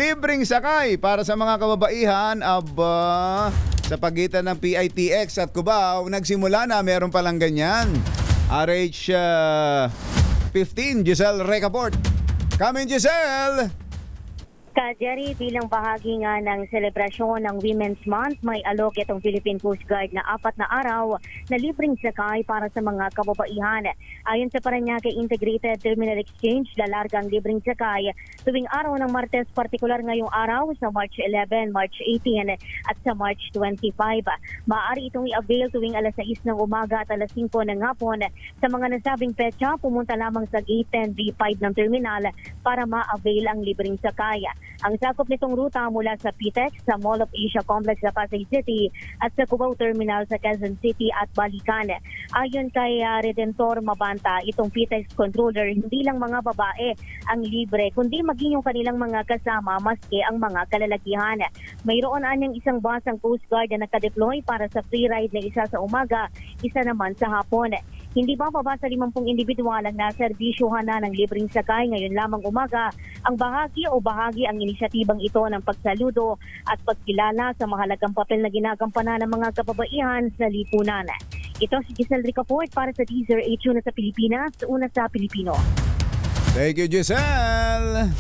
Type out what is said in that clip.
libreng sakay para sa mga kababaihan. Aba, sa pagitan ng PITX at Cubao, nagsimula na, meron palang ganyan. RH 15, Giselle Recaport. Come in, Giselle! Jerry, bilang bahagi nga ng selebrasyon ng Women's Month, may alok itong Philippine Coast Guard na 4 na araw na libreng sakay para sa mga kababaihan. Ayon sa Parañaque Integrated Terminal Exchange, lalarga ang libreng sakay tuwing araw ng Martes, partikular ngayong araw sa March 11, March 18 at sa March 25. Maaari itong i-avail tuwing alas 6 ng umaga at alas 5 ng hapon. Sa mga nasabing petsa, pumunta lamang sa Gate 10B5 ng terminal para ma-avail ang libreng sakay. Ang sakop nitong ruta mula sa PTEX sa Mall of Asia Complex sa Pasay City at sa Cubao Terminal sa Quezon City at Balican. Ayon kay Redentor Mabanta, itong PTEX controller, hindi lang mga babae ang libre, kundi maging yung kanilang mga kasama maski ang mga kalalakihan. Mayroon anyang isang bus ang Coast Guard na nakadeploy para sa free ride na isa sa umaga, isa naman sa hapon. Hindi ba sa 50 individual ang naserbisyohan na ng libreng sakay ngayon lamang umaga? Ang bahagi ang inisyatibang ito ng pagsaludo at pagkilala sa mahalagang papel na ginagampanan ng mga kababaihan sa lipunan. Ito si Giselle Recaport para sa Teaser H1 sa Pilipinas, una sa Pilipino. Thank you, Giselle!